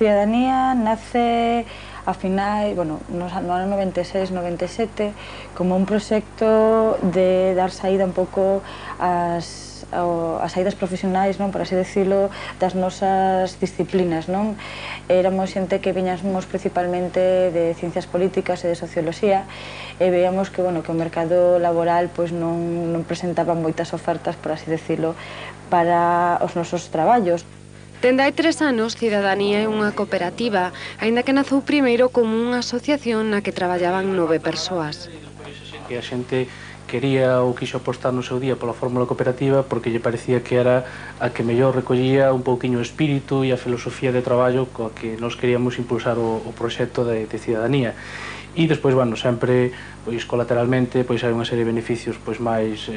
Cidadanía nace a final, no ano 96-97 como un proxecto de dar saída un pouco as saídas profesionais, por así decirlo, das nosas disciplinas. Éramos xente que viñamos principalmente de ciencias políticas e de socioloxía e veíamos que o mercado laboral non presentaba moitas ofertas, por así decirlo, para os nosos traballos. Dende hai 3 anos, Cidadanía é unha cooperativa, aínda que nazou primeiro como unha asociación na que traballaban 9 persoas. A xente quería ou quixo apostar no seu día pola fórmula cooperativa porque lle parecía que era a que mellor recollía un pouquiño o espírito e a filosofía de traballo coa que nos queríamos impulsar o proxecto de Cidadanía. E despois, sempre, colateralmente, hai unha serie de beneficios máis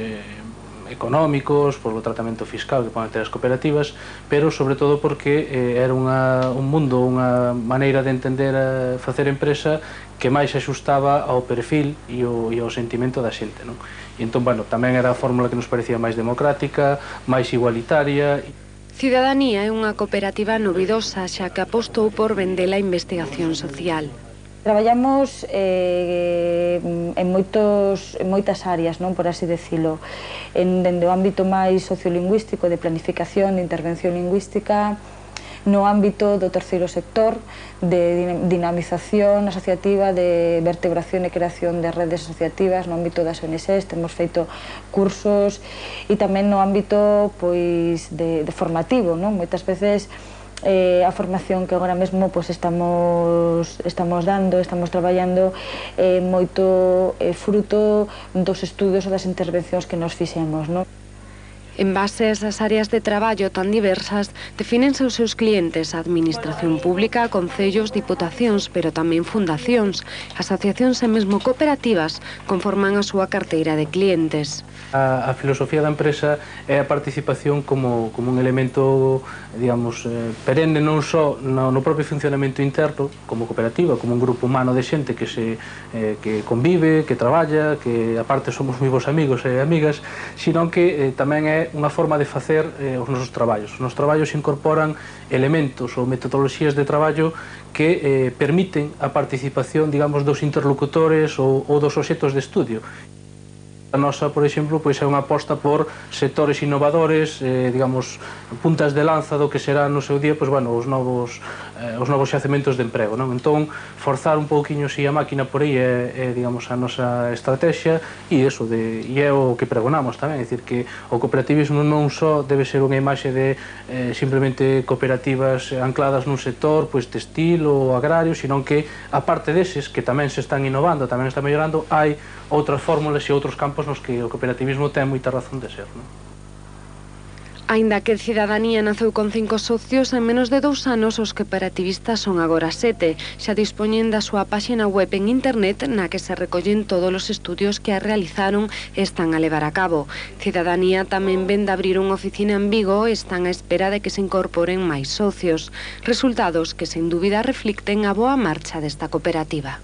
económicos, polo tratamento fiscal que poden ter as cooperativas, pero sobre todo porque era un mundo, unha maneira de entender facer empresa que máis se axustaba ao perfil e ao sentimento da xente. E entón, tamén era a fórmula que nos parecía máis democrática, máis igualitaria. Cidadanía é unha cooperativa novidosa xa que apostou por vender a investigación social. Traballamos en moitas áreas, por así decirlo, dende o ámbito máis sociolingüístico, de planificación, de intervención lingüística, no ámbito do terceiro sector, de dinamización asociativa, de vertebración e creación de redes asociativas, no ámbito das ONGs, temos feito cursos, e tamén no ámbito de formativo, moitas veces a formación que agora mesmo estamos dando, estamos traballando moito fruto dos estudos e das intervencións que nos fixemos. En base a esas áreas de traballo tan diversas, defínense os seus clientes a administración pública, concellos, diputacións, pero tamén fundacións, asociacións e mesmo cooperativas conforman a súa carteira de clientes. A filosofía da empresa é a participación como un elemento, digamos, perenne non só no propio funcionamento interno, como cooperativa, como un grupo humano de xente que convive, que traballa, que aparte somos moi bons amigos e amigas, sino que tamén é unha forma de facer os nosos traballos. Os nosos traballos incorporan elementos ou metodoloxías de traballo que permiten a participación, digamos, dos interlocutores ou dos obxectos de estudio. A nosa, por exemplo, é unha aposta por sectores innovadores, digamos, puntas de lanza do que será no seu día os novos xacementos de emprego. Entón, forzar un pouquiño a máquina por aí é, digamos, a nosa estrategia e é o que pregonamos tamén, é dicir, que o cooperativismo non só debe ser unha imaxe de simplemente cooperativas ancladas nun sector textil ou agrario, sino que, aparte deses, que tamén se están innovando, tamén están mellorando, hai outras fórmulas e outros campos nos que o cooperativismo ten moita razón de ser. Aínda que Cidadanía naceu con 5 socios, en menos de 2 anos os cooperativistas son agora 7. Xa dispoñen da súa páxina web en internet na que se recollen todos os estudios que a realizaron e están a levar a cabo. Cidadanía tamén vende abrir unha oficina en Vigo e están á espera de que se incorporen máis socios. Resultados que, sen dúbida, reflicten a boa marcha desta cooperativa.